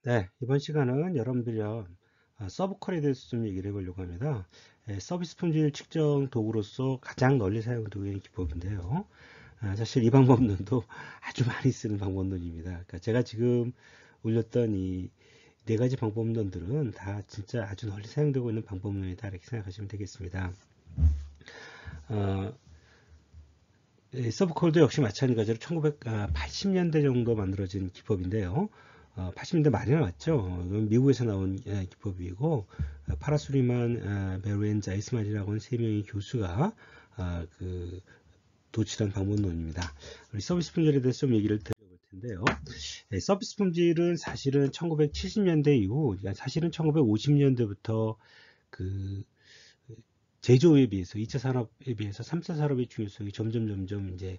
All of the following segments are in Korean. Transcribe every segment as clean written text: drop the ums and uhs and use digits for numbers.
네, 이번 시간은 여러분들이요, 서브컬에 대해서 좀 얘기를 해보려고 합니다. 서비스 품질 측정 도구로서 가장 널리 사용되는 기법인데요. 사실 이 방법론도 아주 많이 쓰는 방법론입니다. 그러니까 제가 지금 올렸던 이 네 가지 방법론들은 다 진짜 아주 널리 사용되고 있는 방법론이다 이렇게 생각하시면 되겠습니다. 어, 서브콜도 역시 마찬가지로 1980년대 정도 만들어진 기법인데요. 80년대 말이 나왔죠. 이건 미국에서 나온 기법이고 파라수리만, 베르엔 자이스만이라고 하는 세 명의 교수가 그 도출한 방법론입니다. 우리 서비스 품질에 대해서 좀 얘기를 드려볼 텐데요. 서비스 품질은 사실은 1970년대 이후, 그러니까 사실은 1950년대부터 그 제조에 비해서 2차 산업에 비해서 3차 산업의 중요성이 점점 이제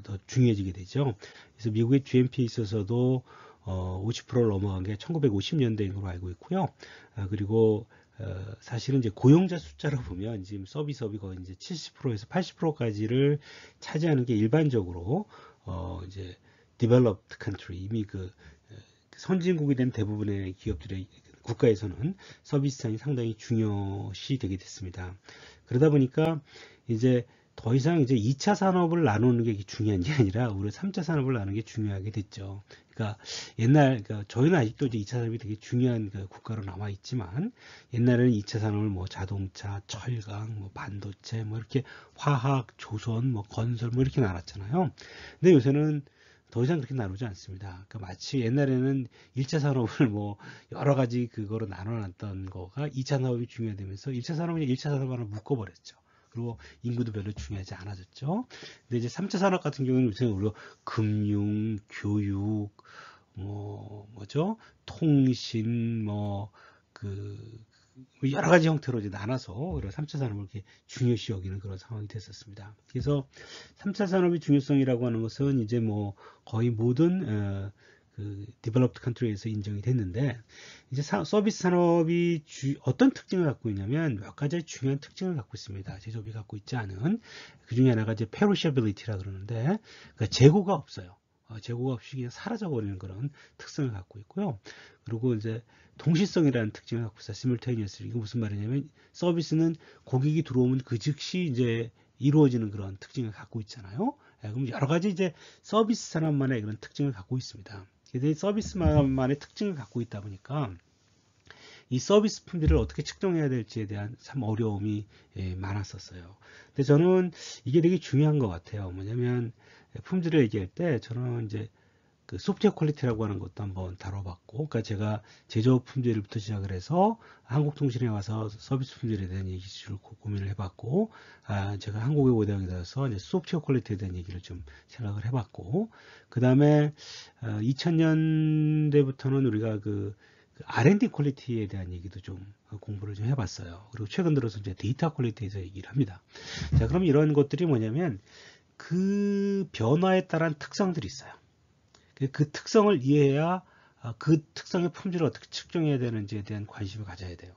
더 중요해지게 되죠. 그래서 미국의 GNP에 있어서도 50%를 넘어간 게 1950년대인 걸로 알고 있고요. 그리고 사실은 이제 고용자 숫자로 보면 지금 서비스업이 거의 이제 70%에서 80%까지를 차지하는 게 일반적으로 이제 developed country 이미 선진국이 된 대부분의 기업들의 국가에서는 서비스상이 상당히 중요시 되게 됐습니다. 그러다 보니까 이제 더 이상 이제 2차 산업을 나누는 게 중요한 게 아니라 우리 3차 산업을 나누는 게 중요하게 됐죠. 그러니까 그러니까 저희는 아직도 이제 2차 산업이 되게 중요한 국가로 남아 있지만 옛날에는 2차 산업을 뭐 자동차, 철강, 뭐 반도체, 뭐 이렇게 화학, 조선, 뭐 건설 뭐 이렇게 나눴잖아요. 근데 요새는 더 이상 그렇게 나누지 않습니다. 그러니까 마치 옛날에는 1차 산업을 뭐 여러 가지 그거로 나눠놨던 거가 2차 산업이 중요되면서 1차 산업은 1차 산업 하나 묶어버렸죠. 그리고 인구도 별로 중요하지 않아졌죠. 근데 이제 3차 산업 같은 경우는 요새 우리가 금융, 교육, 뭐죠? 통신, 여러 가지 형태로 이제 나눠서 3차 산업을 이렇게 중요시 여기는 그런 상황이 됐었습니다. 그래서 3차 산업의 중요성이라고 하는 것은 이제 뭐 거의 모든 디벨롭드 컨트리에서 인정이 됐는데 이제 서비스 산업이 어떤 특징을 갖고 있냐면 몇 가지 중요한 특징을 갖고 있습니다. 제조업이 갖고 있지 않은 그 중에 하나가 이제 페리셔빌리티라 그러는데 그러니까 재고가 없어요. 재고가 없이 그냥 사라져버리는 그런 특성을 갖고 있고요. 그리고 이제 동시성이라는 특징을 갖고 있어요. 시뮬테니어스. 이거 무슨 말이냐면 서비스는 고객이 들어오면 그 즉시 이제 이루어지는 그런 특징을 갖고 있잖아요. 그럼 여러 가지 이제 서비스 산업만의 그런 특징을 갖고 있습니다. 그래서 서비스만의 특징을 갖고 있다 보니까 이 서비스 품질을 어떻게 측정해야 될지에 대한 참 어려움이 많았었어요. 근데 저는 이게 되게 중요한 것 같아요. 뭐냐면 품질을 얘기할 때 저는 이제 그 소프트웨어 퀄리티라고 하는 것도 한번 다뤄봤고, 그러니까 제가 제조업 품질부터 시작을 해서 한국통신에 와서 서비스 품질에 대한 얘기를 고민을 해봤고, 제가 한국의 고대학에 가서 이제 소프트웨어 퀄리티에 대한 얘기를 좀 생각을 해봤고, 그 다음에 2000년대부터는 우리가 R&D 퀄리티에 대한 얘기도 좀 공부를 좀 해봤어요. 그리고 최근 들어서 이제 데이터 퀄리티에서 얘기를 합니다. 자, 그럼 이런 것들이 뭐냐면 그 변화에 따른 특성들이 있어요. 그 특성을 이해해야 그 특성의 품질을 어떻게 측정해야 되는지에 대한 관심을 가져야 돼요.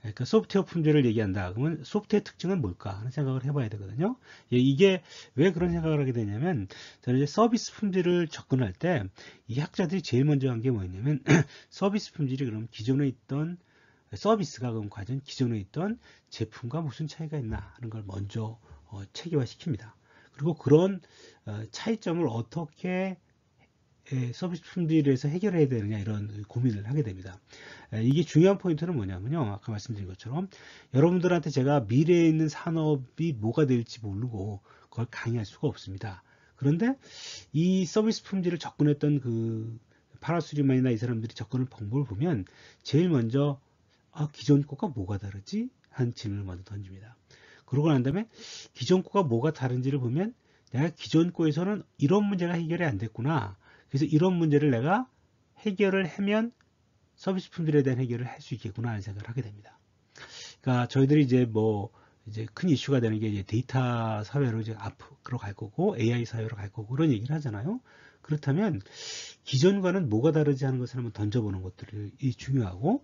그러니까 소프트웨어 품질을 얘기한다. 그러면 소프트웨어 특징은 뭘까 하는 생각을 해봐야 되거든요. 이게 왜 그런 생각을 하게 되냐면 저는 이제 서비스 품질을 접근할 때 이 학자들이 제일 먼저 한 게 뭐였냐면 서비스 품질이 그럼 기존에 있던 서비스가 그럼 과연 기존에 있던 제품과 무슨 차이가 있나 하는 걸 먼저 체계화시킵니다. 그리고 그런 차이점을 어떻게 서비스 품질에서 해결해야 되느냐 이런 고민을 하게 됩니다. 이게 중요한 포인트는 뭐냐면요. 아까 말씀드린 것처럼 여러분들한테 제가 미래에 있는 산업이 뭐가 될지 모르고 그걸 강의할 수가 없습니다. 그런데 이 서비스 품질을 접근했던 그 파라수리만이나 이 사람들이 접근을 방법을 보면 제일 먼저 기존 거가 뭐가 다르지? 한 질문을 먼저 던집니다. 그러고 난 다음에 기존 거가 뭐가 다른지를 보면 내가 기존 거에서는 이런 문제가 해결이 안 됐구나. 그래서 이런 문제를 내가 해결을 하면 서비스 품질에 대한 해결을 할 수 있겠구나 하는 생각을 하게 됩니다. 그러니까 저희들이 이제 큰 이슈가 되는 게 이제 데이터 사회로 이제 앞으로 갈 거고 AI 사회로 갈 거고 그런 얘기를 하잖아요. 그렇다면 기존과는 뭐가 다르지 하는 것을 한번 던져보는 것들이 중요하고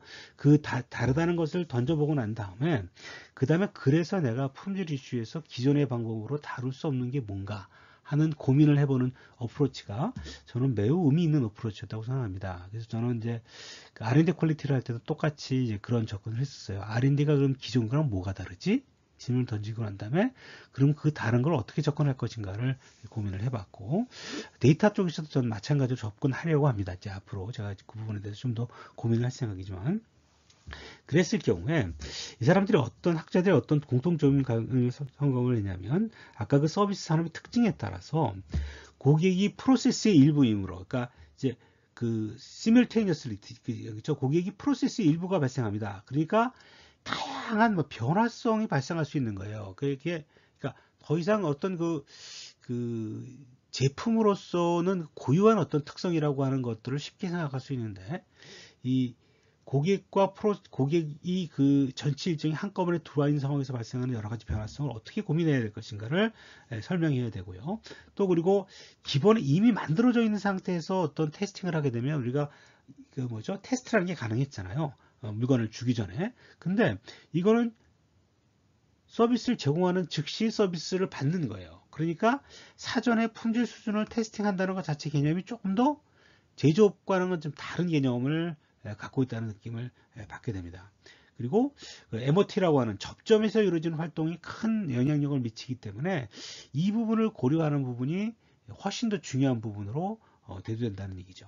다르다는 것을 던져보고 난 다음에 그래서 내가 품질 이슈에서 기존의 방법으로 다룰 수 없는 게 뭔가 하는 고민을 해보는 어프로치가 저는 매우 의미 있는 어프로치였다고 생각합니다. 그래서 저는 이제 그 R&D 퀄리티를 할 때도 똑같이 이제 그런 접근을 했었어요. R&D가 그럼 기존 거랑 뭐가 다르지? 질문을 던지고 난 다음에 그럼 그 다른 걸 어떻게 접근할 것인가를 고민을 해봤고, 데이터 쪽에서도 저는 마찬가지로 접근하려고 합니다. 이제 앞으로 제가 그 부분에 대해서 좀 더 고민을 할 생각이지만, 그랬을 경우에 이 사람들이 어떤 학자들이 어떤 공통점을 성공을 했냐면, 아까 그 서비스 산업의 특징에 따라서 고객이 프로세스의 일부이므로, 그러니까 이제 그 simultaneously, 그렇죠? 고객이 프로세스의 일부가 발생합니다. 그러니까 다양한 뭐 변화성이 발생할 수 있는 거예요. 그게 그러니까 더 이상 어떤 그 제품으로서는 고유한 어떤 특성이라고 하는 것들을 쉽게 생각할 수 있는데, 이 고객이 그 전체 일정이 한꺼번에 들어와 있는 상황에서 발생하는 여러 가지 변화성을 어떻게 고민해야 될 것인가를 설명해야 되고요. 또 그리고 기본에 이미 만들어져 있는 상태에서 어떤 테스팅을 하게 되면 우리가 그 뭐죠? 테스트라는 게 가능했잖아요. 물건을 주기 전에. 근데 이거는 서비스를 제공하는 즉시 서비스를 받는 거예요. 그러니까 사전에 품질 수준을 테스팅한다는 것 자체 개념이 조금 더 제조업과는 좀 다른 개념을 갖고 있다는 느낌을 받게 됩니다. 그리고 MOT라고 하는 접점에서 이루어지는 활동이 큰 영향력을 미치기 때문에 이 부분을 고려하는 부분이 훨씬 더 중요한 부분으로 대두된다는 얘기죠.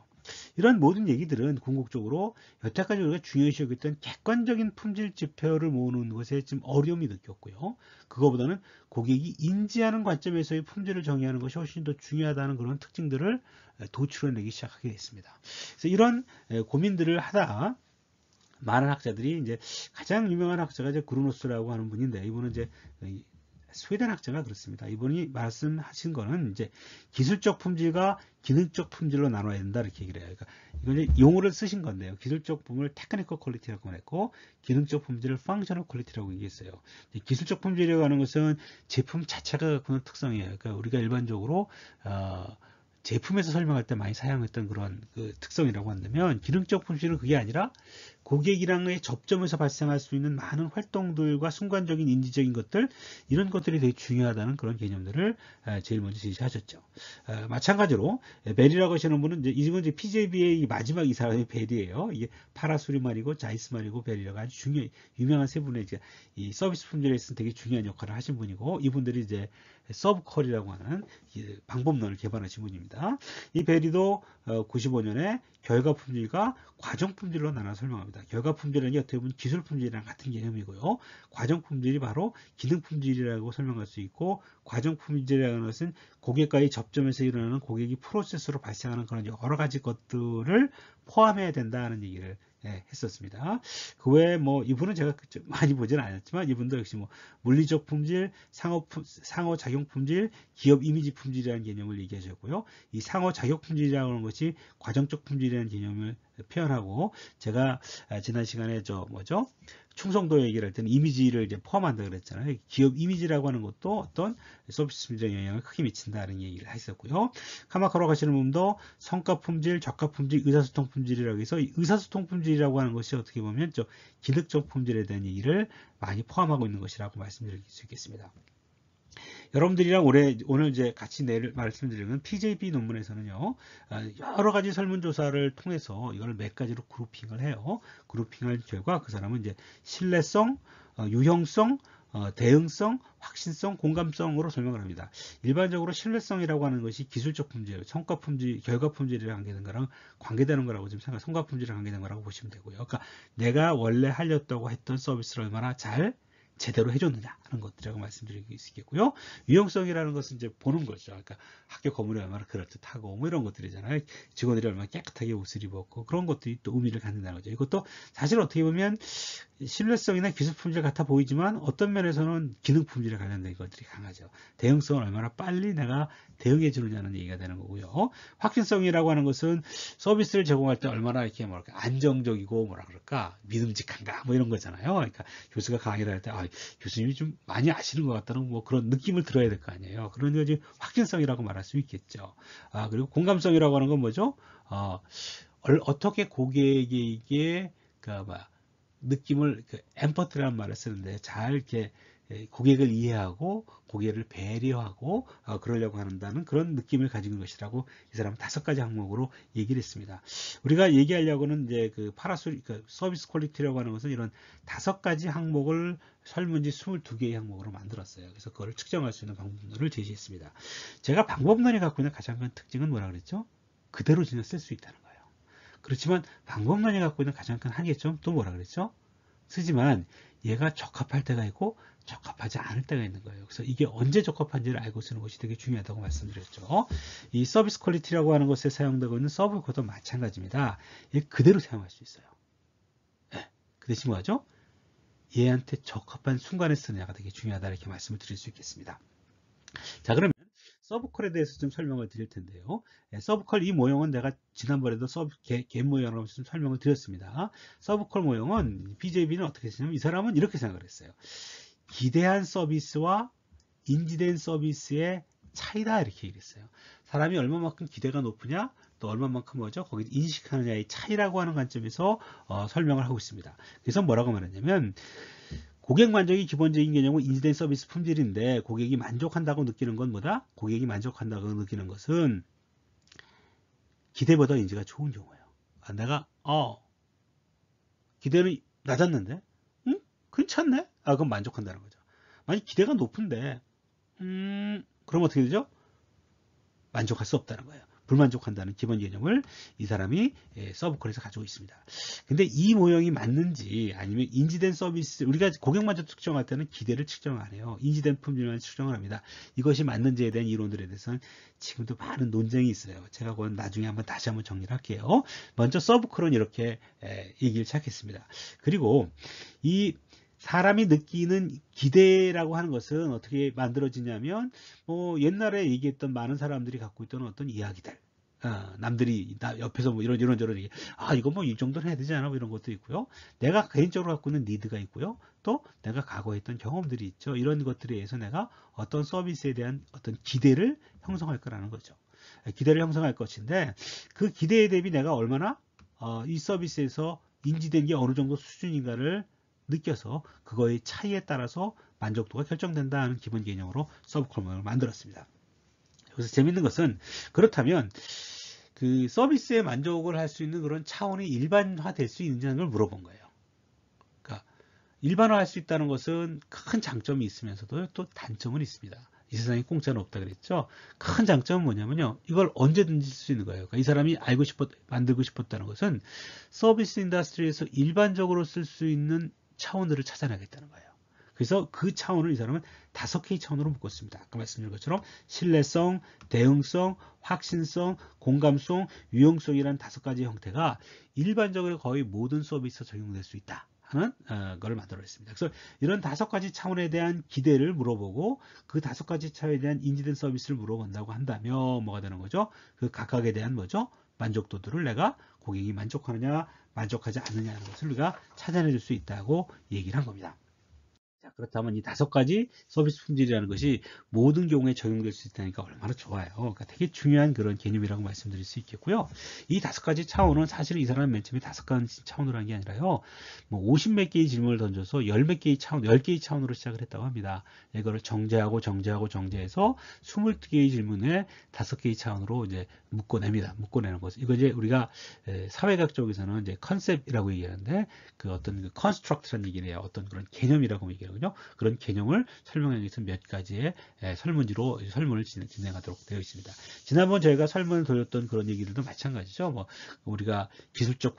이런 모든 얘기들은 궁극적으로 여태까지 우리가 중요시 여겼던 객관적인 품질 지표를 모으는 것에 좀 어려움이 느꼈고요. 그거보다는 고객이 인지하는 관점에서의 품질을 정의하는 것이 훨씬 더 중요하다는 그런 특징들을 도출해내기 시작하게 됐습니다. 그래서 이런 고민들을 하다 많은 학자들이 이제 가장 유명한 학자가 이제 그루노스라고 하는 분인데, 이분은 이제 스웨덴 학자가 그렇습니다. 이분이 말씀하신 거는 이제 기술적 품질과 기능적 품질로 나눠야 된다 이렇게 얘기를 해요. 그러니까 이건 이제 용어를 쓰신 건데요. 기술적 부분을 테크니컬 퀄리티라고 했고, 기능적 품질을 펑셔널 퀄리티라고 얘기했어요. 기술적 품질이라고 하는 것은 제품 자체가 갖고 있는 특성이에요. 그러니까 우리가 일반적으로 제품에서 설명할 때 많이 사용했던 그런 그 특성이라고 한다면, 기능적 품질은 그게 아니라 고객이랑의 접점에서 발생할 수 있는 많은 활동들과 순간적인 인지적인 것들, 이런 것들이 되게 중요하다는 그런 개념들을 제일 먼저 제시하셨죠. 마찬가지로 벨이라고 하시는 분은 이건 이제 PJB의 마지막 이 사람이 벨이에요. 이게 파라수리만이고 자이스만이고 벨이라고 아주 유명한 세 분의 이제 이 서비스 품질에 있어서 되게 중요한 역할을 하신 분이고, 이분들이 이제 서브컬이라고 하는 방법론을 개발하신 분입니다. 이 벨이도 95년에 결과 품질과 과정 품질로 나눠 설명합니다. 결과 품질은 어떻게 보면 기술 품질이랑 같은 개념이고요. 과정 품질이 바로 기능 품질이라고 설명할 수 있고, 과정 품질이라는 것은 고객과의 접점에서 일어나는 고객이 프로세스로 발생하는 그런 여러 가지 것들을 포함해야 된다는 얘기를 했었습니다. 그 외에 뭐 이분은 제가 많이 보지는 않았지만, 이분도 역시 뭐 물리적 품질, 상호작용 품질, 기업 이미지 품질이라는 개념을 얘기하셨고요. 이 상호작용 품질이라는 고 것이 과정적 품질이라는 개념을 표현하고, 제가 지난 시간에 충성도 얘기를 할 때는 이미지를 이제 포함한다 그랬잖아요. 기업 이미지라고 하는 것도 어떤 서비스 품질에 영향을 크게 미친다는 얘기를 했었고요. 카마카로 가시는 분도 성과 품질, 저가 품질, 의사소통 품질이라고 해서, 의사소통 품질이라고 하는 것이 어떻게 보면 기능적 품질에 대한 얘기를 많이 포함하고 있는 것이라고 말씀드릴 수 있겠습니다. 여러분들이랑 오늘 이제 같이 말씀드리는 PJB 논문에서는요, 여러 가지 설문조사를 통해서 이걸 몇 가지로 그룹핑을 해요. 그룹핑할 결과 그 사람은 이제 신뢰성, 유형성, 대응성, 확신성, 공감성으로 설명을 합니다. 일반적으로 신뢰성이라고 하는 것이 기술적 품질, 성과 품질, 결과 품질이랑 관계되는 거랑 관계되는 거라고 지금 성과 품질이랑 관계되는 거라고 보시면 되고요. 그러니까 내가 원래 하려고 했던 서비스를 얼마나 잘 제대로 해줬느냐 하는 것들이라고 말씀드릴 수 있겠고요. 유형성이라는 것은 이제 보는 거죠. 그러니까 학교 건물이 얼마나 그럴듯하고 뭐 이런 것들이잖아요. 직원들이 얼마나 깨끗하게 옷을 입었고, 그런 것들이 또 의미를 갖는다는 거죠. 이것도 사실 어떻게 보면 신뢰성이나 기술 품질 같아 보이지만, 어떤 면에서는 기능 품질에 관련된 것들이 강하죠. 대응성을 얼마나 빨리 내가 대응해 주느냐는 얘기가 되는 거고요. 확신성이라고 하는 것은 서비스를 제공할 때 얼마나 이렇게 안정적이고 믿음직한가 뭐 이런 거잖아요. 그러니까 교수가 강의를 할 때 교수님이 좀 많이 아시는 것 같다는 뭐 그런 느낌을 들어야 될 거 아니에요. 그런 거지 확신성이라고 말할 수 있겠죠. 그리고 공감성이라고 하는 건 뭐죠? 어떻게 고객에게 느낌을 엠퍼티라는 말을 쓰는데 잘 이렇게 고객을 이해하고 고객을 배려하고 그러려고 한다는 그런 느낌을 가지고 있는 것이라고 이 사람은 5가지 항목으로 얘기를 했습니다. 우리가 얘기하려고는 이제 그 서비스 퀄리티라고 하는 것은 이런 5가지 항목을 설문지 22개의 항목으로 만들었어요. 그래서 그걸 측정할 수 있는 방법론을 제시했습니다. 제가 방법론이 갖고 있는 가장 큰 특징은 뭐라 그랬죠? 그대로 그냥 쓸 수 있다는 거예요. 그렇지만 방법론이 갖고 있는 가장 큰 한계점 또 뭐라 그랬죠? 쓰지만 얘가 적합할 때가 있고 적합하지 않을 때가 있는 거예요. 그래서 이게 언제 적합한지를 알고 쓰는 것이 되게 중요하다고 말씀드렸죠. 이 서비스 퀄리티라고 하는 것에 사용되고 있는 서브 코드도 마찬가지입니다. 얘 그대로 사용할 수 있어요. 네. 그 대신 뭐죠? 얘한테 적합한 순간에 쓰느냐가 되게 중요하다 이렇게 말씀을 드릴 수 있겠습니다. 자, 그러면 서브컬에 대해서 좀 설명을 드릴 텐데요. 서브컬 이 모형은 내가 지난번에도 겟 모형으로 좀 설명을 드렸습니다. 서브컬 모형은 BJB는 어떻게 했냐면 이 사람은 이렇게 생각을 했어요. 기대한 서비스와 인지된 서비스의 차이다 이렇게 얘기했어요. 사람이 얼마만큼 기대가 높으냐 또 얼마만큼 뭐죠? 거기 인식하느냐의 차이라고 하는 관점에서 설명을 하고 있습니다. 그래서 뭐라고 말했냐면 고객 만족이 기본적인 개념은 인지된 서비스 품질인데 고객이 만족한다고 느끼는 건 뭐다? 고객이 만족한다고 느끼는 것은 기대보다 인지가 좋은 경우예요. 내가 기대는 낮았는데 응? 괜찮네? 그럼 만족한다는 거죠. 만약 기대가 높은데 그럼 어떻게 되죠? 만족할 수 없다는 거예요. 불만족한다는 기본 개념을 이 사람이 서브컬에서 가지고 있습니다. 근데 이 모형이 맞는지 아니면 인지된 서비스, 우리가 고객 만족 측정할 때는 기대를 측정 안 해요. 인지된 품질만 측정을 합니다. 이것이 맞는지에 대한 이론들에 대해서는 지금도 많은 논쟁이 있어요. 제가 그건 나중에 다시 한번 정리를 할게요. 먼저 서브컬은 이렇게 얘기를 시작했습니다. 그리고 이 사람이 느끼는 기대라고 하는 것은 어떻게 만들어지냐면 옛날에 얘기했던 많은 사람들이 갖고 있던 어떤 이야기들, 남들이 옆에서 이런저런 얘기, 이거 이 정도는 해야 되지 않아? 이런 것도 있고요. 내가 개인적으로 갖고 있는 니드가 있고요. 또 내가 과거에 했던 경험들이 있죠. 이런 것들에 의해서 내가 어떤 서비스에 대한 어떤 기대를 형성할 거라는 거죠. 기대를 형성할 것인데 그 기대에 대비 내가 얼마나 이 서비스에서 인지된 게 어느 정도 수준인가를 느껴서 그거의 차이에 따라서 만족도가 결정된다는 기본 개념으로 서브컬 모형을 만들었습니다. 그래서 재밌는 것은 그렇다면 그 서비스에 만족을 할 수 있는 그런 차원이 일반화될 수 있느냐는 걸 물어본 거예요. 그러니까 일반화할 수 있다는 것은 큰 장점이 있으면서도 또 단점은 있습니다. 이 세상에 공짜는 없다 그랬죠. 큰 장점은 뭐냐면요. 이걸 언제든지 쓸 수 있는 거예요. 그러니까 이 사람이 만들고 싶었다는 것은 서비스 인더스트리에서 일반적으로 쓸 수 있는 차원들을 찾아내겠다는 거예요. 그래서 그 차원을 이 사람은 5개의 차원으로 묶었습니다. 아까 말씀드린 것처럼 신뢰성, 대응성, 확신성, 공감성, 유용성이라는 5가지 형태가 일반적으로 거의 모든 서비스에 적용될 수 있다 하는 것을 만들어냈습니다. 그래서 이런 5가지 차원에 대한 기대를 물어보고 그 5가지 차원에 대한 인지된 서비스를 물어본다고 한다면 뭐가 되는 거죠? 그 각각에 대한 뭐죠? 만족도들을 내가 고객이 만족하느냐 만족하지 않느냐는 것을 우리가 찾아내줄 수 있다고 얘기를 한 겁니다. 자, 그렇다면 이 5가지 서비스 품질이라는 것이 모든 경우에 적용될 수 있다니까 얼마나 좋아요. 그러니까 되게 중요한 그런 개념이라고 말씀드릴 수 있겠고요. 이 5가지 차원은 사실 이 사람은 맨 처음에 5가지 차원으로 한 게 아니라요. 50몇 개의 질문을 던져서 10몇 개의 차원, 10개의 차원으로 시작을 했다고 합니다. 이거를 정제해서 20개의 질문에 5개의 차원으로 이제 묶어냅니다. 묶어내는 것을. 이거 이제 우리가 사회학 쪽에서는 이제 컨셉이라고 얘기하는데 그 어떤 그 컨스트럭트라는 얘기를 해요. 어떤 그런 개념이라고 얘기해요. 그런 개념을 설명하기 위해서 몇 가지의 설문지로 설문을 진행하도록 되어 있습니다. 지난번 저희가 설문을 돌렸던 그런 얘기들도 마찬가지죠. 우리가 기술적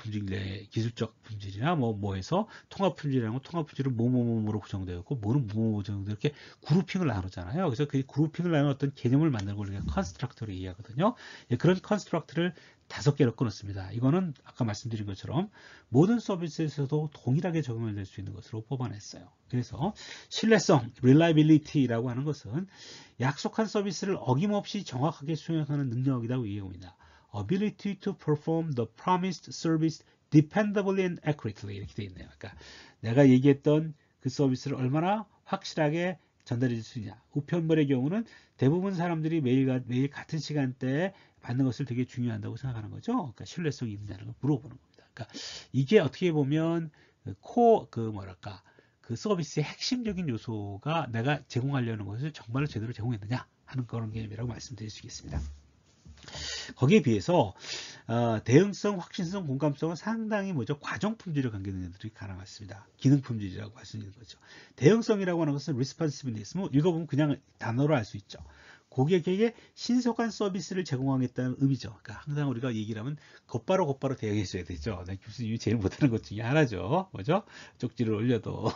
품질이나 뭐에서 통합 품질이라는 건 통합 품질은 뭐로 구성되어 있고 뭐는 뭐뭐 구성되어 이렇게 그룹핑을 나누잖아요. 그래서 그 그룹핑을 나누는 어떤 개념을 만들고 우리가 컨스트럭트로 얘기하거든요. 그런 컨스트럭트를 5개로 끊었습니다. 이거는 아까 말씀드린 것처럼 모든 서비스에서도 동일하게 적용될 수 있는 것으로 뽑아냈어요. 그래서 신뢰성, reliability라고 하는 것은 약속한 서비스를 어김없이 정확하게 수행하는 능력이라고 얘기합니다. Ability to perform the promised service dependably and accurately 이렇게 되어 있네요. 그러니까 내가 얘기했던 그 서비스를 얼마나 확실하게 전달해 줄 수 있냐. 우편물의 경우는 대부분 사람들이 매일 같은 시간대에 받는 것을 되게 중요한다고 생각하는 거죠. 그러니까 신뢰성이 있느냐는 걸 물어보는 겁니다. 그러니까 이게 어떻게 보면 그 서비스의 핵심적인 요소가 내가 제공하려는 것을 정말로 제대로 제공했느냐 하는 그런 개념이라고 말씀드릴 수 있겠습니다. 거기에 비해서 대응성, 확신성, 공감성은 상당히 과정 품질을 관계되는 것들이 가능하습니다. 기능 품질이라고 할 수 있는 거죠. 대응성이라고 하는 것은 responsiveness, 읽어보면 그냥 단어로 알 수 있죠. 고객에게 신속한 서비스를 제공하겠다는 의미죠. 그러니까 항상 우리가 얘기를 하면 곧바로 대응해 줘야 되죠. 교수님이 제일 못하는 것 중에 하나죠. 뭐죠? 쪽지를 올려도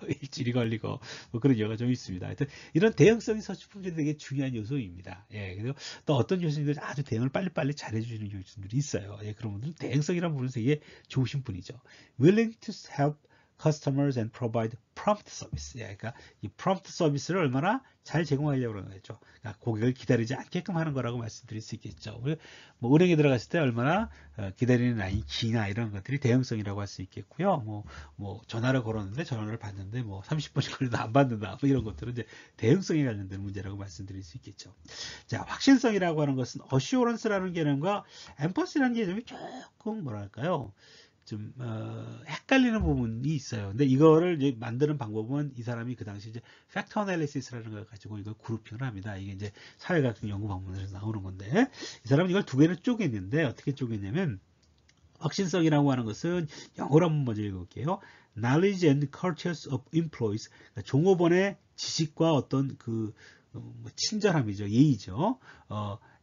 일주일이 걸리고 그런 경우가 좀 있습니다. 하여튼 이런 대응성이 서치 품질이 되게 중요한 요소입니다. 예, 그리고 또 어떤 교수님들 아주 대응을 빨리빨리 잘해주시는 교수님들이 있어요. 예, 그런 분들은 대응성이라는 부분은 되게 좋으신 분이죠. Willing to help customers and provide prompt service. 예, 그러니까 이 prompt 서비스를 얼마나 잘 제공하려고 하는 거죠. 그러니까 고객을 기다리지 않게끔 하는 거라고 말씀드릴 수 있겠죠. 뭐 은행에 들어갔을 때 얼마나 기다리는 라인이 기나 이런 것들이 대응성이라고 할 수 있겠고요. 뭐 전화를 걸었는데 전화를 받는데 30분씩 걸려도 안 받는다. 이런 것들은 이제 대응성에 관련된 문제라고 말씀드릴 수 있겠죠. 자, 확신성이라고 하는 것은 assurance라는 개념과 empathy라는 개념이 조금 뭐랄까요? 좀 헷갈리는 부분이 있어요. 근데 이거를 이제 만드는 방법은 이 사람이 그 당시 이제 팩터 애널리시스라는 걸 가지고 이걸 그룹핑을 합니다. 이게 이제 사회과학 연구 방문에서 나오는 건데 이 사람은 이걸 두 개를 쪼갰는데 어떻게 쪼갰냐면 확신성이라고 하는 것은 영어로 한번 먼저 읽어볼게요. Knowledge and cultures of employees. 그러니까 종업원의 지식과 어떤 친절함이죠. 예의죠.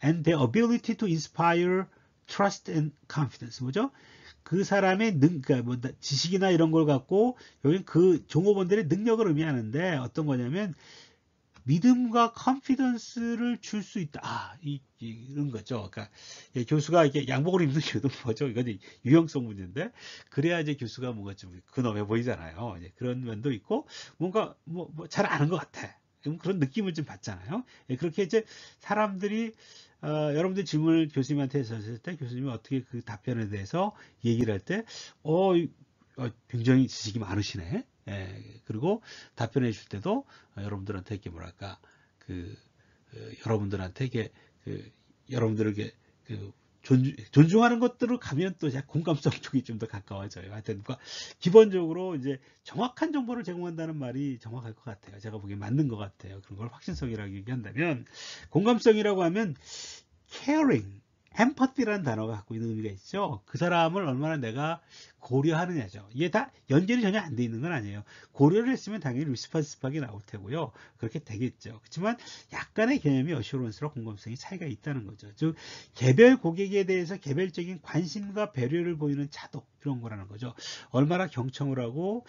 And their ability to inspire trust and confidence. 뭐죠? 그 사람의 그러니까 지식이나 이런 걸 갖고 여기 그 종업원들의 능력을 의미하는데 어떤 거냐면 믿음과 컨피던스를 줄 수 있다. 이런 거죠. 그러니까 교수가 이렇게 양복을 입는 이유도 뭐죠? 이건 유형성 문제인데 그래야 이제 교수가 뭔가 좀 근엄해 보이잖아요. 그런 면도 있고 뭔가 잘 아는 것 같아. 그런 느낌을 좀 받잖아요. 그렇게 이제 사람들이 여러분들 질문을 교수님한테 했을 때 교수님이 어떻게 그 답변에 대해서 얘기를 할 때 굉장히 지식이 많으시네. 그리고 답변해 줄 때도 여러분들한테 이렇게 뭐랄까 여러분들한테 이게 여러분들에게 존중하는 것들을 가면 또 공감성 쪽이 좀 더 가까워져요. 하여튼 기본적으로 이제 정확한 정보를 제공한다는 말이 정확할 것 같아요. 제가 보기엔 맞는 것 같아요. 그런 걸 확신성이라고 얘기한다면 공감성이라고 하면 caring, empathy라는 단어가 갖고 있는 의미가 있죠. 그 사람을 얼마나 내가 고려하느냐죠. 이게 다 연결이 전혀 안 돼 있는 건 아니에요. 고려를 했으면 당연히 리스폰시브하게 나올 테고요. 그렇게 되겠죠. 그렇지만 약간의 개념이 어슈런스와 공감성이 차이가 있다는 거죠. 즉 개별 고객에 대해서 개별적인 관심과 배려를 보이는 차도 이런 거라는 거죠. 얼마나 경청을 하고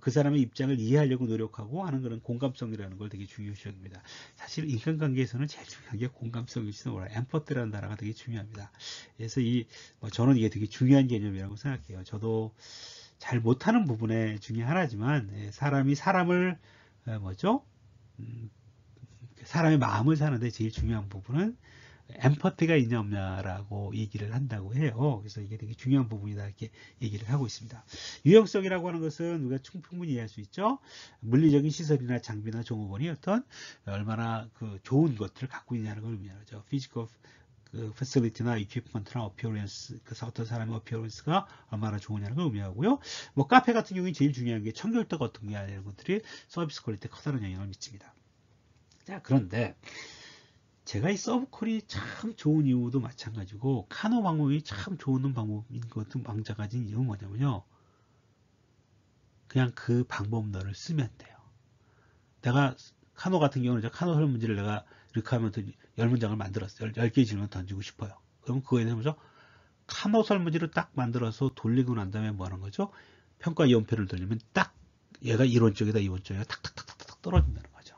그 사람의 입장을 이해하려고 노력하고 하는 그런 공감성이라는 걸 되게 중요시 여깁니다. 사실 인간관계에서는 제일 중요한 게 공감성일지도 몰라요. 엠퍼티라는 단어가 되게 중요합니다. 그래서 저는 이게 되게 중요한 개념이라고 생각해요. 저도 잘 못하는 부분의 중에 하나지만 사람이 사람을 사람의 마음을 사는데 제일 중요한 부분은 엠퍼티가 있냐 없냐라고 얘기를 한다고 해요. 그래서 이게 되게 중요한 부분이다 이렇게 얘기를 하고 있습니다. 유형성이라고 하는 것은 우리가 충분히 이해할 수 있죠. 물리적인 시설이나 장비나 종업원이 얼마나 좋은 것들을 갖고 있냐는 걸 의미하죠. 피지컬 facility나 equipment나 appearance, 그래서 어떤 사람의 appearance가 얼마나 좋으냐는 걸 의미하고요. 카페 같은 경우에 제일 중요한 게 청결도가 어떤 게 아니라는 것들이 서비스 퀄리티에 커다란 영향을 미칩니다. 자, 그런데 제가 이 서브콜이 참 좋은 이유도 마찬가지고 카노 방법이 참 좋은 방법인 것도 마찬가지인 이유는 뭐냐면요. 그냥 그 방법론을 쓰면 돼요. 내가 카노 같은 경우는 카노 설문지를 내가 이렇게 하면 10문장을 만들었어요. 10개의 질문을 던지고 싶어요. 그럼 그거에 대해서 카노 설문지를 딱 만들어서 돌리고 난 다음에 뭐 하는 거죠? 평가 이원표를 돌리면 딱 얘가 이론적이다 이론적이다 탁탁탁탁탁 떨어진다는 거죠.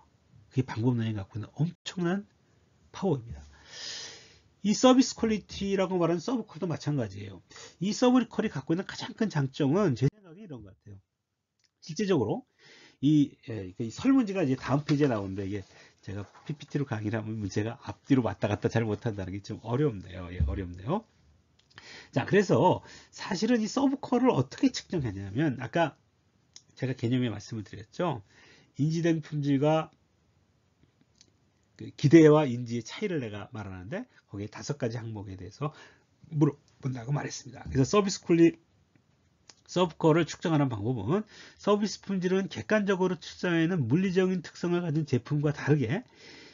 그게 방법론이 갖고 있는 엄청난 파워입니다. 이 서비스 퀄리티라고 말하는 서브콜도 마찬가지예요. 이 서브콜이 갖고 있는 가장 큰 장점은 제 생각에 이런 것 같아요. 실제적으로 이 설문지가 이제 다음 페이지에 나오는데 이게 제가 PPT로 강의를 하면 문제가 앞뒤로 왔다 갔다 잘 못한다는 게 좀 어렵네요. 어렵네요. 자, 그래서 사실은 이 서브콜을 어떻게 측정하냐면 아까 제가 개념에 말씀을 드렸죠. 인지된 품질과 기대와 인지의 차이를 내가 말하는데 거기에 5가지 항목에 대해서 물어본다고 말했습니다. 그래서 서비스 퀄리티 서브콜을 측정하는 방법은 서비스 품질은 객관적으로 측정하는 물리적인 특성을 가진 제품과 다르게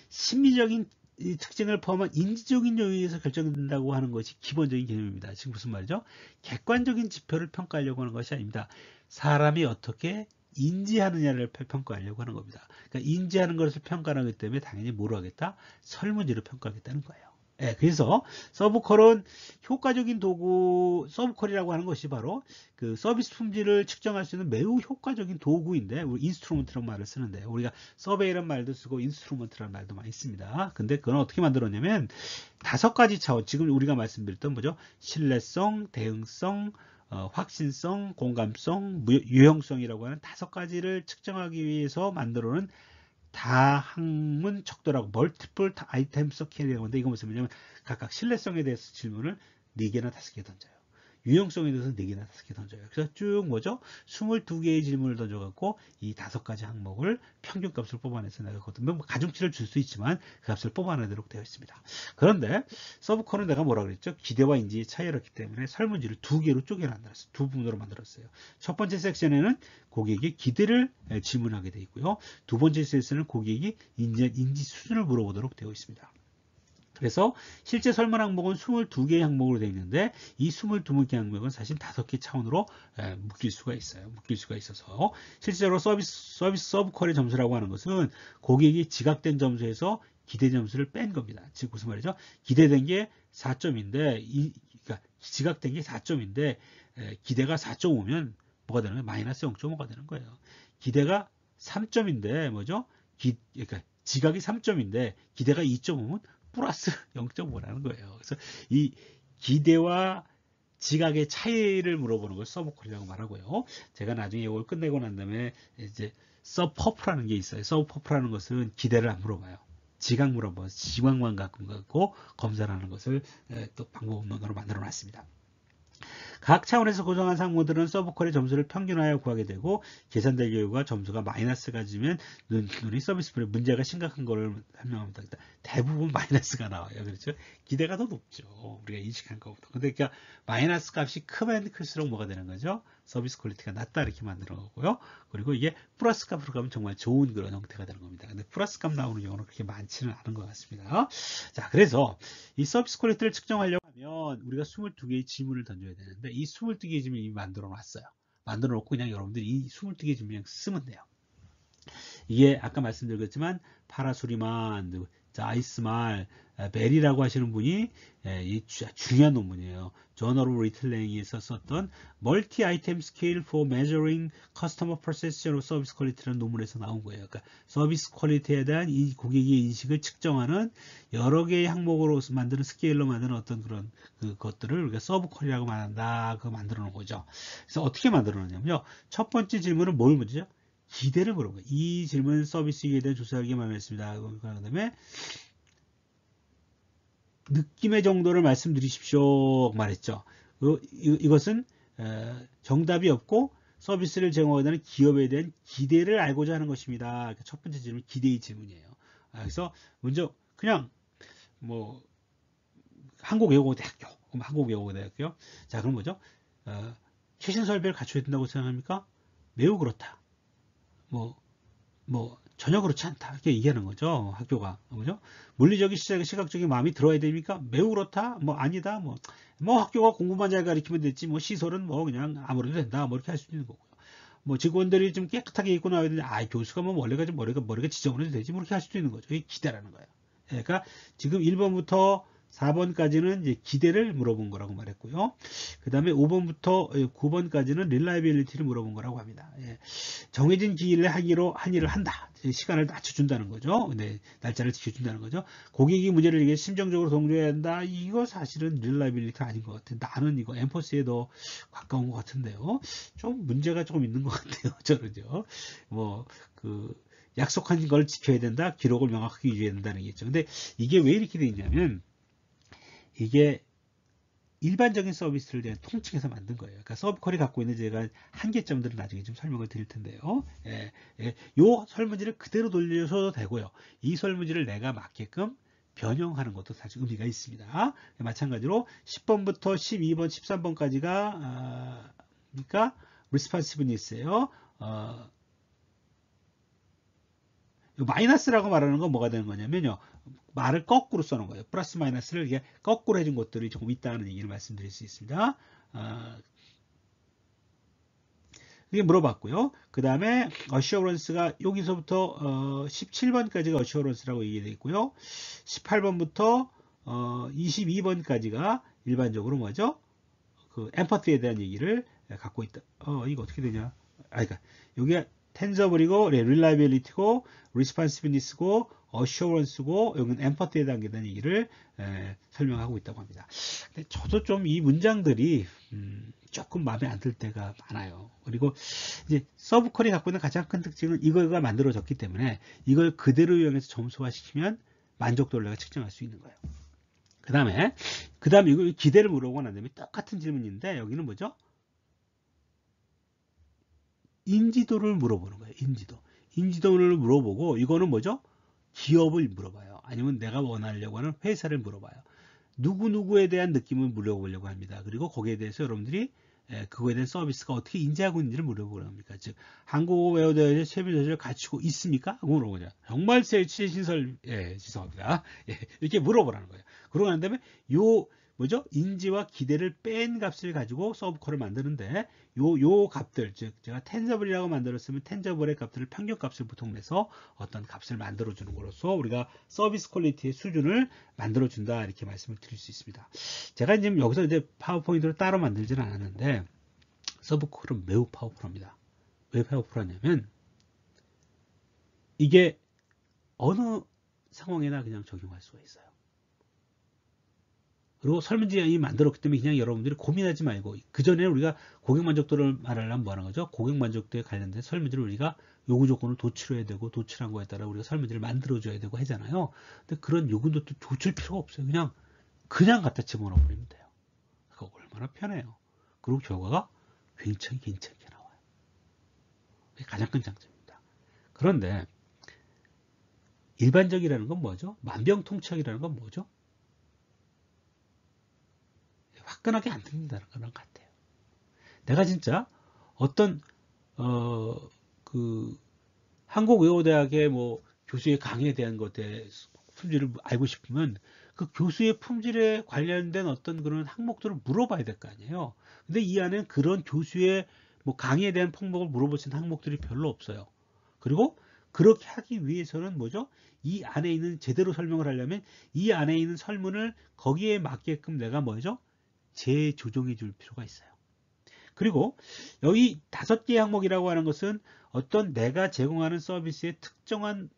심리적인 이 특징을 포함한 인지적인 요인에서 결정된다고 하는 것이 기본적인 개념입니다. 지금 무슨 말이죠? 객관적인 지표를 평가하려고 하는 것이 아닙니다. 사람이 어떻게 인지하느냐를 평가하려고 하는 겁니다. 그러니까 인지하는 것을 평가하기 때문에 당연히 뭐로 하겠다? 설문지로 평가하겠다는 거예요. 예, 그래서 서브콜은 효과적인 도구, 서브콜이라고 하는 것이 바로 그 서비스 품질을 측정할 수 있는 매우 효과적인 도구인데, 우리 인스트루먼트라는 말을 쓰는데, 우리가 서베이라는 말도 쓰고 인스트루먼트라는 말도 많이 씁니다. 근데 그건 어떻게 만들었냐면 5가지 차원, 지금 우리가 말씀드렸던 뭐죠? 신뢰성, 대응성, 확신성, 공감성, 유형성이라고 하는 5가지를 측정하기 위해서 만들어놓은 다항문 척도라고 멀티플 아이템 스케일이라고 하는데, 이거 무슨 말이냐면 각각 신뢰성에 대해서 질문을 4개나 5개 던져요. 유형성에 대해서 4개나 5개 던져요. 그래서 쭉 뭐죠? 22개의 질문을 던져갖고 이 5가지 항목을 평균값을 뽑아내서 내가 거든요. 뭐 가중치를 줄 수 있지만 그 값을 뽑아내도록 되어 있습니다. 그런데 서브콜은 내가 뭐라 그랬죠? 기대와 인지의 차이가 있기 때문에 설문지를 2개로 쪼개 만들었어요. 2부분으로 만들었어요. 첫 번째 섹션에는 고객의 기대를 질문하게 되어 있고요. 두 번째 섹션은 고객이 인지 수준을 물어보도록 되어 있습니다. 그래서 실제 설문 항목은 22개의 항목으로 되어 있는데, 이 22개 항목은 사실 5개 차원으로 묶일 수가 있어요. 묶일 수가 있어서 실제로 서비스 서브콜의 점수라고 하는 것은 고객이 지각된 점수에서 기대 점수를 뺀 겁니다. 즉 무슨 말이죠? 기대된 게 4점인데 그러니까 지각된 게 4점인데 기대가 4.5면 뭐가 되는 거예요? 마이너스 0.5가 되는 거예요. 기대가 3점인데 뭐죠? 그러니까 지각이 3점인데 기대가 2.5면 플러스 0.5라는 거예요. 그래서 이 기대와 지각의 차이를 물어보는 걸 서브콜이라고 말하고요. 제가 나중에 이걸 끝내고 난 다음에 이제 서브퍼프라는 게 있어요. 서브퍼프라는 것은 기대를 안 물어봐요. 지각 물어봐서 지각만 갖고 검사를 하는 것을 또 방법론으로 만들어 놨습니다. 각 차원에서 고정한 상모들은 서브콜의 점수를 평균하여 구하게 되고, 계산될 경우가 점수가 마이너스가 지면 눈이 서비스 분의 문제가 심각한 것을 설명합니다. 대부분 마이너스가 나와요. 그렇죠? 기대가 더 높죠. 우리가 인식한 것보다. 근데 그러니까 마이너스 값이 크면 클수록 뭐가 되는 거죠? 서비스 퀄리티가 낮다 이렇게 만드는 거고요. 그리고 이게 플러스 값으로 가면 정말 좋은 그런 형태가 되는 겁니다. 근데 플러스 값 나오는 경우는 그렇게 많지는 않은 것 같습니다. 자, 그래서 이 서비스 퀄리티를 측정하려고 하면 우리가 22개의 질문을 던져야 되는데, 이 22개의 질문을 이미 만들어 놨어요. 만들어 놓고 그냥 여러분들이 이 22개의 질문 그냥 쓰면 돼요. 이게 아까 말씀드렸지만 파라수리만, 아이스말, 벨이라고 하시는 분이 이 중요한 논문이에요. Journal of Retailing"에서 썼던 Multi Item Scale for Measuring Customer Perception of Service Quality라는 논문에서 나온 거예요. 그러니까 서비스 퀄리티에 대한 이 고객의 인식을 측정하는 여러 개의 항목으로 만드는 스케일로 만드는 어떤 그런 것들을 우리가 서브 퀄이라고 말한다. 그거 만들어 놓은 거죠. 그래서 어떻게 만들어 놓냐면요. 첫 번째 질문은 뭘 문제죠? 기대를 물어봐요. 이 질문 서비스에 대한 조사하기 마련했습니다. 그 다음에 느낌의 정도를 말씀드리십시오 말했죠. 이것은 정답이 없고 서비스를 제공하는 기업에 대한 기대를 알고자 하는 것입니다. 첫 번째 질문 기대의 질문이에요. 그래서 먼저 그냥 뭐 한국외국어대학교, 그럼 한국외국어대학교. 자, 그럼 뭐죠? 최신 설비를 갖춰야 된다고 생각합니까? 매우 그렇다. 전혀 그렇지 않다. 이렇게 얘기하는 거죠. 학교가. 그죠? 물리적인 시각적인 마음이 들어야 됩니까? 매우 그렇다. 아니다. 학교가 공부만 잘 가르치면 됐지. 시설은 그냥 아무래도 된다. 이렇게 할 수 있는 거고요. 직원들이 좀 깨끗하게 입고 나와야 되는데, 교수가 머리가 지저분해도 되지. 이렇게 할 수도 있는 거죠. 이게 기대라는 거예요. 그러니까 지금 1번부터 4번까지는 이제 기대를 물어본 거라고 말했고요. 그 다음에 5번부터 9번까지는 릴라이빌리티를 물어본 거라고 합니다. 정해진 기일에 한 일을 한다. 시간을 낮춰준다는 거죠. 네, 날짜를 지켜준다는 거죠. 고객이 문제를 얘기해 심정적으로 동조해야 한다. 이거 사실은 릴라이빌리티가 아닌 것 같아요. 나는 이거 엠퍼스에 더 가까운 것 같은데요. 좀 문제가 조금 있는 것 같아요. 저는요. 약속한 걸 지켜야 된다. 기록을 명확하게 유지해야 된다는 게 있죠. 근데 이게 왜 이렇게 돼 있냐면, 이게 일반적인 서비스를 대한 통칭해서 만든 거예요. 그러니까 서브콜이 갖고 있는 제가 한계점들을 나중에 좀 설명을 드릴 텐데요. 요 설문지를 그대로 돌려서도 되고요. 이 설문지를 내가 맞게끔 변형하는 것도 사실 의미가 있습니다. 마찬가지로 10번부터 12번, 13번까지가 뭡니까? responsiveness예요. 마이너스라고 말하는 건 뭐가 되는 거냐면요. 말을 거꾸로 써놓은 거예요. 플러스 마이너스를 이게 거꾸로 해준 것들이 조금 있다는 얘기를 말씀드릴 수 있습니다. 이게 물어봤고요. 그 다음에 어시어런스가 여기서부터 17번까지가 어시어런스라고 얘기되어 있고요. 18번부터 22번까지가 일반적으로 뭐죠? 그 엠퍼티에 대한 얘기를 갖고 있다. 이거 어떻게 되냐? 그러니까 여기가 텐저블이고 릴라이빌리티고 리스폰시브니스고 어슈어런스고 여기는 엠퍼티에 대한 얘기를 설명하고 있다고 합니다. 근데 저도 좀 이 문장들이 조금 마음에 안 들 때가 많아요. 그리고 이제 서브컬이 갖고 있는 가장 큰 특징은 이거가 만들어졌기 때문에 이걸 그대로 이용해서 점수화시키면 만족도를 내가 측정할 수 있는 거예요. 그 다음에 이거 기대를 물어보고 난 다음에 똑같은 질문인데 여기는 뭐죠? 인지도를 물어보는 거예요. 인지도를 물어보고 이거는 뭐죠? 기업을 물어봐요. 아니면 내가 원하려고 하는 회사를 물어봐요. 누구누구에 대한 느낌을 물어보려고 합니다. 그리고 거기에 대해서 여러분들이 그거에 대한 서비스가 어떻게 인지하고 있는지를 물어보려고 합니다. 즉 한국어 외워둬야지 최면 자질을 갖추고 있습니까? 하고 물어보죠. 정말 최신설 죄송합니다. 이렇게 물어보라는 거예요. 그러고 난 다음에 뭐죠? 인지와 기대를 뺀 값을 가지고 서브콜을 만드는데 요 값들, 즉 제가 텐저블이라고 만들었으면 텐저블의 값들을 평균 값을 보통 내서 어떤 값을 만들어 주는 것으로서 우리가 서비스 퀄리티의 수준을 만들어 준다 이렇게 말씀을 드릴 수 있습니다. 제가 지금 여기서 이제 파워포인트를 따로 만들지는 않았는데 서브콜은 매우 파워풀합니다. 왜 파워풀하냐면 이게 어느 상황에나 그냥 적용할 수가 있어요. 그리고 설문지에 만들었기 때문에 그냥 여러분들이 고민하지 말고 그전에 우리가 고객 만족도를 말하려면 뭐 하는 거죠? 고객 만족도에 관련된 설문지를 우리가 요구 조건을 도출해야 되고 도출한 거에 따라 우리가 설문지를 만들어줘야 되고 하잖아요. 근데 그런 요구도 도출 필요가 없어요. 그냥 갖다 집어넣어 버리면 돼요. 그거 얼마나 편해요. 그리고 결과가 굉장히 괜찮게 나와요. 그게 가장 큰 장점입니다. 그런데 일반적이라는 건 뭐죠? 만병통치약이라는 건 뭐죠? 화끈하게 안 듣는다는 것 같아요. 내가 진짜 어떤 한국외워대학의 뭐 교수의 강의에 대한 것에 품질을 알고 싶으면 그 교수의 품질에 관련된 어떤 그런 항목들을 물어봐야 될 거 아니에요. 근데 이 안에는 그런 교수의 뭐 강의에 대한 품목을 물어볼 수 있는 항목들이 별로 없어요. 그리고 그렇게 하기 위해서는 뭐죠? 이 안에 있는 제대로 설명을 하려면 이 안에 있는 설문을 거기에 맞게끔 내가 뭐죠? 재조정해 줄 필요가 있어요. 그리고 여기 5개 항목이라고 하는 것은 어떤 내가 제공하는 서비스의 특정한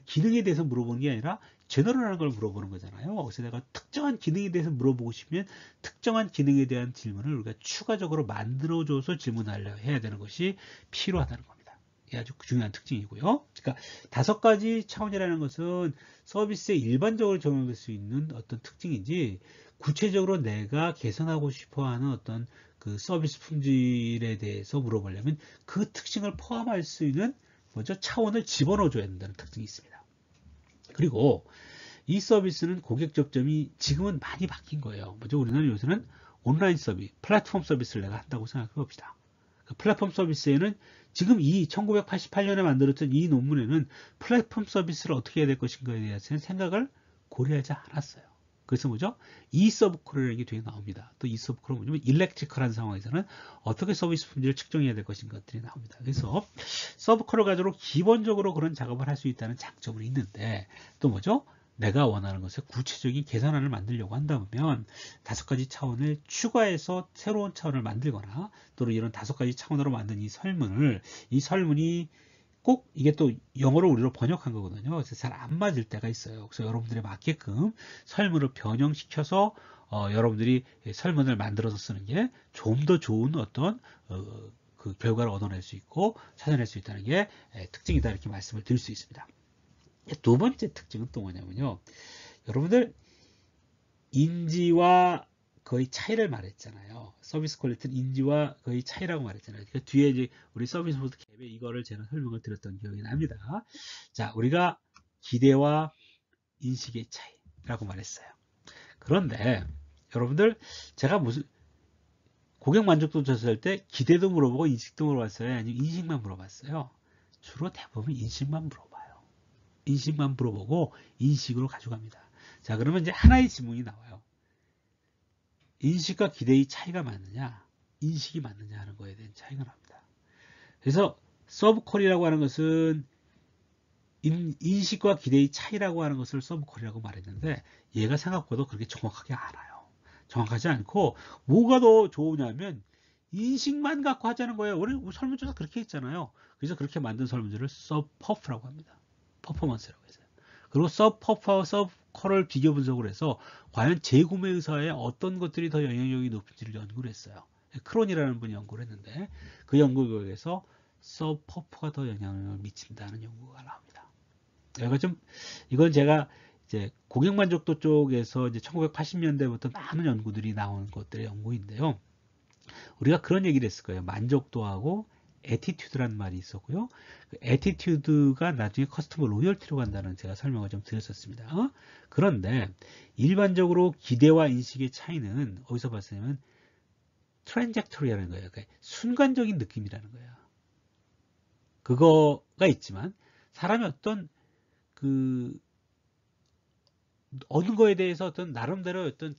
기능에 대해서 물어보는 게 아니라 제너럴한 걸 물어보는 거잖아요. 그래서 내가 특정한 기능에 대해서 물어보고 싶으면 특정한 기능에 대한 질문을 우리가 추가적으로 만들어줘서 질문하려 해야 되는 것이 필요하다는 겁니다. 이게 아주 중요한 특징이고요. 그러니까 5가지 차원이라는 것은 서비스에 일반적으로 적용될 수 있는 어떤 특징인지 구체적으로 내가 개선하고 싶어하는 어떤 그 서비스 품질에 대해서 물어보려면 그 특징을 포함할 수 있는 먼저 차원을 집어넣어줘야 된다는 특징이 있습니다. 그리고 이 서비스는 고객 접점이 지금은 많이 바뀐 거예요. 먼저 우리는 요새는 온라인 서비스, 플랫폼 서비스를 내가 한다고 생각해 봅시다. 그 플랫폼 서비스에는 지금 이 1988년에 만들었던 이 논문에는 플랫폼 서비스를 어떻게 해야 될 것인가에 대해서 생각을 고려하지 않았어요. 그래서 뭐죠? 이 서브콜이라는 게 뒤에 나옵니다. 또 이 서브콜은 뭐냐면 일렉트리컬한 상황에서는 어떻게 서비스 품질을 측정해야 될 것인 것들이 나옵니다. 그래서 서브콜을 가지고 기본적으로 그런 작업을 할 수 있다는 장점은 있는데 또 뭐죠? 내가 원하는 것에 구체적인 계산안을 만들려고 한다면 5가지 차원을 추가해서 새로운 차원을 만들거나 또는 이런 5가지 차원으로 만든 이 설문이 꼭 이게 또 영어로 우리로 번역한 거거든요. 그래서 잘 안 맞을 때가 있어요. 그래서 여러분들에 맞게끔 설문을 변형시켜서 여러분들이 설문을 만들어서 쓰는 게 좀 더 좋은 어떤 그 결과를 얻어낼 수 있고 찾아낼 수 있다는 게 특징이다 이렇게 말씀을 드릴 수 있습니다. 2번째 특징은 또 뭐냐면요. 여러분들 인지와 거의 차이를 말했잖아요. 서비스 퀄리티는 인지와 거의 차이라고 말했잖아요. 그 뒤에 이제 우리 서비스 모드 캡에 이거를 제가 설명을 드렸던 기억이 납니다. 자, 우리가 기대와 인식의 차이라고 말했어요. 그런데 여러분들 제가 고객 만족도 조사할 때 기대도 물어보고 인식도 물어봤어요? 아니면 인식만 물어봤어요? 주로 대부분 인식만 물어봐요. 인식만 물어보고 인식으로 가져갑니다. 자, 그러면 이제 하나의 질문이 나와요. 인식과 기대의 차이가 맞느냐, 인식이 맞느냐 하는 거에 대한 차이가 납니다. 그래서 서브콜이라고 하는 것은 인식과 기대의 차이라고 하는 것을 서브콜이라고 말했는데 얘가 생각보다 그렇게 정확하게 알아요. 정확하지 않고 뭐가 더 좋으냐면 인식만 갖고 하자는 거예요. 우리 설문조사 그렇게 했잖아요. 그래서 그렇게 만든 설문지를 서브퍼프라고 합니다. 퍼포먼스라고 했어요. 그리고 서브퍼프와 서브콜을 비교 분석을 해서 과연 재구매 의사에 어떤 것들이 더 영향력이 높은지를 연구를 했어요. 크론이라는 분이 연구를 했는데 그 연구 결과에서 서브퍼프가 더 영향을 미친다는 연구가 나옵니다. 이건 제가 이제 고객 만족도 쪽에서 이제 1980년대부터 많은 연구들이 나온 것들의 연구인데요. 우리가 그런 얘기를 했을 거예요. 만족도하고 애티튜드라는 말이 있었고요. 그 애티튜드가 나중에 커스터머 로열티로 간다는 제가 설명을 좀 드렸었습니다. 그런데 일반적으로 기대와 인식의 차이는 어디서 봤냐면 트랜젝토리라는 거예요. 그러니까 순간적인 느낌이라는 거예요. 그거가 있지만 사람이 어떤 어느 거에 대해서 어떤 나름대로 어떤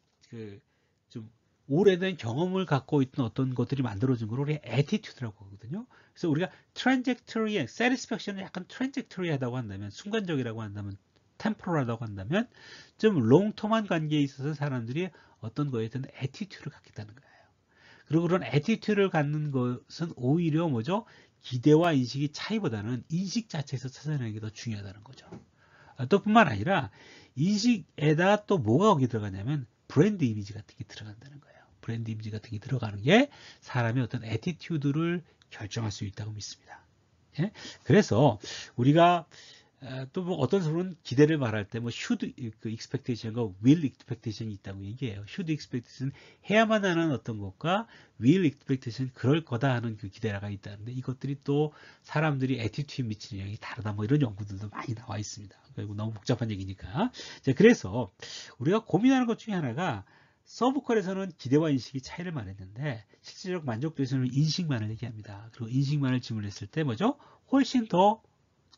좀 오래된 경험을 갖고 있던 어떤 것들이 만들어진 걸 우리가 애티튜드라고 하거든요. 그래서 우리가 트랜젝토리에 satisfaction을 약간 트랜젝토리하다고 한다면 순간적이라고 한다면 템포럴하다고 한다면 좀 롱텀한 관계에 있어서 사람들이 어떤 거에 대한 애티튜드를 갖겠다는 거예요. 그리고 그런 애티튜드를 갖는 것은 오히려 뭐죠? 기대와 인식의 차이보다는 인식 자체에서 찾아내는 게 더 중요하다는 거죠. 또 뿐만 아니라 인식에다 또 뭐가 거기 들어가냐면 브랜드 이미지 같은 게 들어간다는 거예요. 브랜드 이미지 같은 게 들어가는 게 사람의 어떤 애티튜드를 결정할 수 있다고 믿습니다. 예? 그래서 우리가 또 뭐 어떤 사람은 기대를 말할 때 뭐 should expectation과 will expectation이 있다고 얘기해요. should expectation 해야만 하는 어떤 것과 will expectation 그럴 거다 하는 그 기대가 있다는데 이것들이 또 사람들이 애티튜드에 미치는 영향이 다르다 뭐 이런 연구들도 많이 나와 있습니다. 그리고 너무 복잡한 얘기니까. 자, 그래서 우리가 고민하는 것 중에 하나가 서브콜에서는 기대와 인식이 차이를 말했는데 실질적 만족도에서는 인식만을 얘기합니다. 그리고 인식만을 질문했을 때 뭐죠? 훨씬 더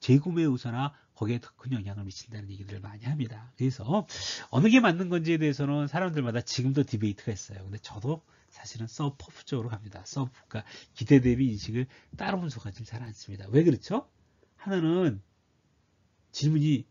재구매 우선화 거기에 더 큰 영향을 미친다는 얘기들을 많이 합니다. 그래서 어느 게 맞는 건지에 대해서는 사람들마다 지금도 디베이트가 있어요. 근데 저도 사실은 서브퍼프 쪽으로 갑니다. 서브가 기대 대비 인식을 따로 분석하지 잘 않습니다. 왜 그렇죠? 하나는 질문이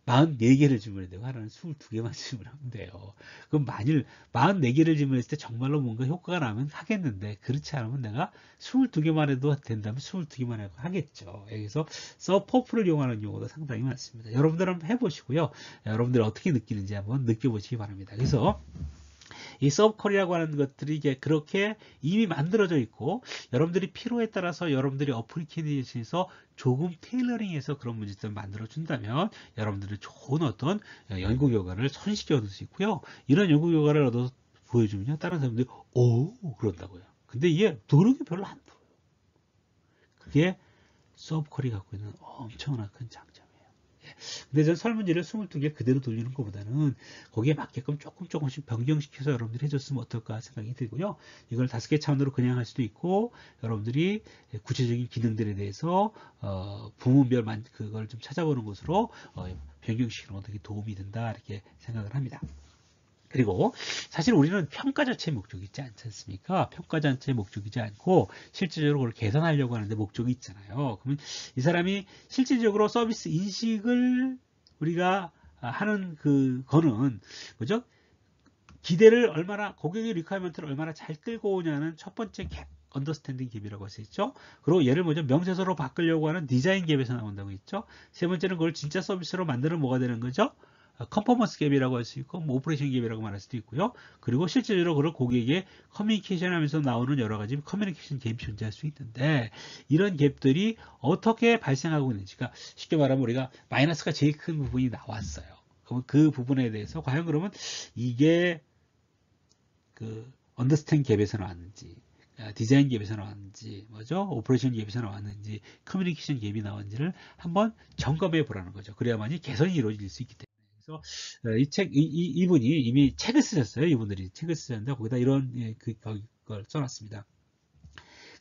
44개를 질문해야 되고 하나는 22개만 질문하면 돼요. 그럼 만일 44개를 질문했을 때 정말로 뭔가 효과가 나면 하겠는데 그렇지 않으면 내가 22개만 해도 된다면 22개만 해도 하겠죠. 그래서 서퍼프를 이용하는 경우도 상당히 많습니다. 여러분들 한번 해보시고요. 여러분들 어떻게 느끼는지 한번 느껴보시기 바랍니다. 그래서 이 서브콜이라고 하는 것들이 이게 그렇게 이미 만들어져 있고 여러분들이 필요에 따라서 여러분들이 어플리케이션에서 조금 테일러링해서 그런 문제점을 만들어 준다면 여러분들은 좋은 어떤 연구 결과를 손쉽게 얻을 수 있고요. 이런 연구 결과를 얻어서 보여주면 다른 사람들이 오 그런다고요. 근데 이게 노력이 별로 안 들어요. 그게 서브콜이 갖고 있는 엄청난 큰 장점이에요. 근데 전 설문지를 22개 그대로 돌리는 것보다는 거기에 맞게끔 조금씩 변경시켜서 여러분들이 해줬으면 어떨까 생각이 들고요. 이걸 5개 차원으로 그냥 할 수도 있고 여러분들이 구체적인 기능들에 대해서 부문별만 그걸 좀 찾아보는 것으로 변경시키는 것도 도움이 된다 이렇게 생각을 합니다. 그리고 사실 우리는 평가 자체의 목적이 있지 않지 않습니까? 평가 자체의 목적이지 않고 실질적으로 그걸 개선하려고 하는데 목적이 있잖아요. 그러면 이 사람이 실질적으로 서비스 인식을 우리가 하는 그거는 뭐죠? 기대를 얼마나 고객의 리퀘어먼트를 얼마나 잘 끌고 오냐는 첫 번째 갭, 언더스탠딩 갭이라고 할 수 있죠. 그리고 얘를 뭐죠? 명세서로 바꾸려고 하는 디자인 갭에서 나온다고 했죠. 세 번째는 그걸 진짜 서비스로 만드는 뭐가 되는 거죠? 컨퍼먼스 갭이라고 할 수 있고 뭐 오퍼레이션 갭이라고 말할 수도 있고요. 그리고 실질적으로 그걸 고객에게 커뮤니케이션 하면서 나오는 여러 가지 커뮤니케이션 갭이 존재할 수 있는데 이런 갭들이 어떻게 발생하고 있는지 그러니까 쉽게 말하면 우리가 마이너스가 제일 큰 부분이 나왔어요. 그러면 그 부분에 대해서 과연 그러면 이게 언더스탠 갭에서 나왔는지 디자인 갭에서 나왔는지 뭐죠? 오퍼레이션 갭에서 나왔는지 커뮤니케이션 갭이 나왔는지를 한번 점검해 보라는 거죠. 그래야만이 개선이 이루어질 수 있기 때문에. 그래서 이분이 이미 책을 쓰셨어요. 이분들이 책을 쓰셨는데 거기다 이런 걸 써놨습니다.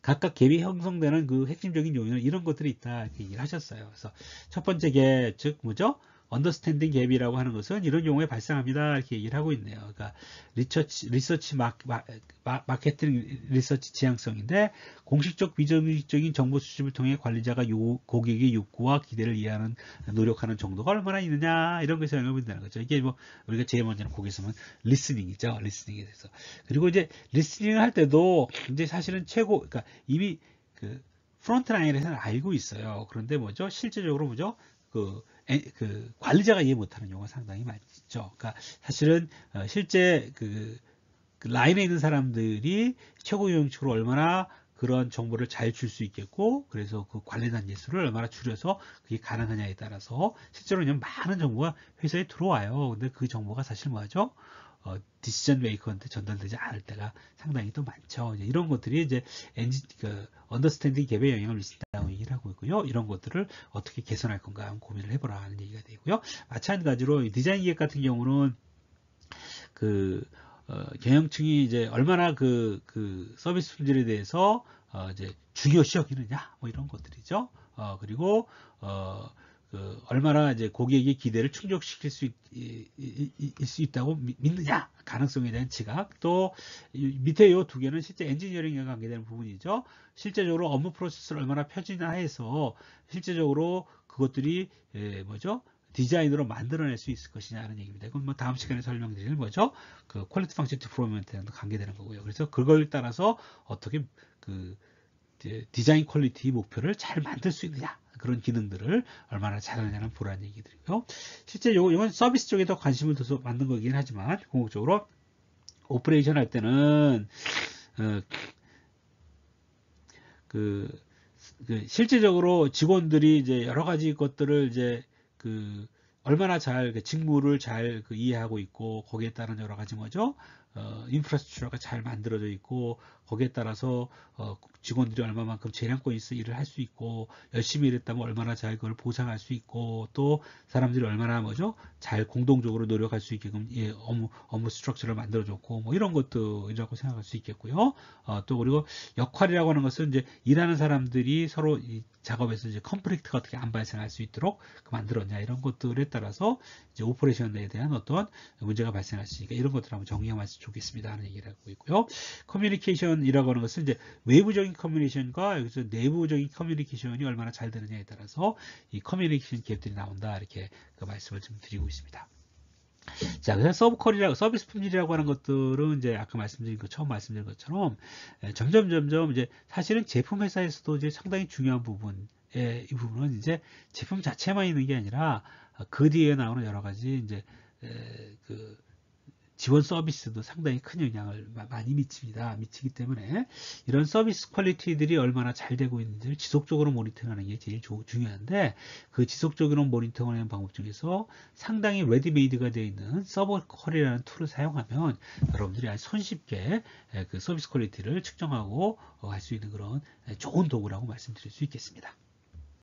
각각 갭이 형성되는 그 핵심적인 요인은 이런 것들이 있다 이렇게 얘기를 하셨어요. 그래서 첫 번째 갭, 즉 뭐죠? 언더스탠딩 갭이라고 하는 것은 이런 경우에 발생합니다 이렇게 얘기를 하고 있네요. 그러니까 리서치 마케팅 리서치 지향성인데 공식적 비정식적인 정보 수집을 통해 관리자가 고객의 욕구와 기대를 이해하는 노력하는 정도가 얼마나 있느냐 이런 것에 영향을 준다는 거죠. 이게 뭐 우리가 제일 먼저는 거기서 보면 리스닝이죠. 리스닝에 대해서. 그리고 이제 리스닝을 할 때도 이제 사실은 그러니까 이미 그 프론트 라인에서는 알고 있어요. 그런데 뭐죠? 실제적으로 뭐죠? 그 관리자가 이해 못하는 경우가 상당히 많죠. 그러니까 사실은 실제 그 라인에 있는 사람들이 최고 요령식으로 얼마나 그런 정보를 잘 줄 수 있겠고, 그래서 그 관리 단계 수를 얼마나 줄여서 그게 가능하냐에 따라서 실제로 그냥 많은 정보가 회사에 들어와요. 근데 그 정보가 사실 뭐죠? 디시전 메이커한테 전달되지 않을 때가 상당히 또 많죠. 이제 이런 것들이 이제 언더스탠딩 갭에 영향을 미친다고 얘기를 하고 있고요. 이런 것들을 어떻게 개선할 건가 한번 고민을 해보라 하는 얘기가 되고요. 마찬가지로 디자인 기획 같은 경우는 경영층이 이제 얼마나 그 서비스 품질에 대해서 이제 중요시 여기느냐 뭐 이런 것들이죠. 그리고 얼마나 이제 고객의 기대를 충족시킬 수 있다고 믿느냐 가능성에 대한 지각. 또 밑에 이 두 개는 실제 엔지니어링과 관계되는 부분이죠. 실제적으로 업무 프로세스를 얼마나 표준화해서 실제적으로 그것들이 뭐죠? 디자인으로 만들어낼 수 있을 것이냐 하는 얘기입니다. 이건 뭐 다음 시간에 설명드릴 뭐죠? 그 퀄리티 펑션 디플로이먼트랑 관계되는 거고요. 그래서 그걸 따라서 어떻게 디자인 퀄리티 목표를 잘 만들 수 있느냐 그런 기능들을 얼마나 잘하느냐는 보라는 얘기들이고요. 실제 이건 서비스 쪽에 더 관심을 둬서 만든 거긴 하지만 궁극적으로 오퍼레이션 할 때는 실제적으로 직원들이 이제 여러 가지 것들을 이제 얼마나 잘 직무를 잘 이해하고 있고 거기에 따른 여러 가지 뭐죠? 인프라스트럭처가 잘 만들어져 있고 거기에 따라서 직원들이 얼마만큼 재량권 있어 일을 할 수 있고 열심히 일했다면 얼마나 잘 그걸 보상할 수 있고 또 사람들이 얼마나 뭐죠? 잘 공동적으로 노력할 수 있게끔 업무 스트럭처를 만들어줬고 뭐 이런 것들이라고 생각할 수 있겠고요. 또 그리고 역할이라고 하는 것은 이제 일하는 사람들이 서로 이 작업에서 이제 컨플릭트가 어떻게 안 발생할 수 있도록 만들었냐 이런 것들에 따라서 이제 오퍼레이션에 대한 어떤 문제가 발생할 수 있으니까 이런 것들 한번 정리하면 좋겠습니다 하는 얘기를 하고 있고요. 커뮤니케이션이라고 하는 것은 이제 외부적인 커뮤니케이션과 여기서 내부적인 커뮤니케이션이 얼마나 잘 되느냐에 따라서 이 커뮤니케이션 갭들이 나온다 이렇게 그 말씀을 좀 드리고 있습니다. 자, 그래서 서비스 품질이라고 하는 것들은 이제 아까 처음 말씀드린 것처럼 점점 이제 사실은 제품 회사에서도 이제 상당히 중요한 이 부분은 이제 제품 자체만 있는 게 아니라 그 뒤에 나오는 여러 가지 이제 지원 서비스도 상당히 큰 영향을 많이 미치기 때문에 이런 서비스 퀄리티들이 얼마나 잘 되고 있는지를 지속적으로 모니터링하는 게 제일 중요한데 그 지속적으로 모니터링하는 방법 중에서 상당히 레디메이드가 되어 있는 서버 퀄이라는 툴을 사용하면 여러분들이 아주 손쉽게 그 서비스 퀄리티를 측정하고 할 수 있는 그런 좋은 도구라고 말씀드릴 수 있겠습니다.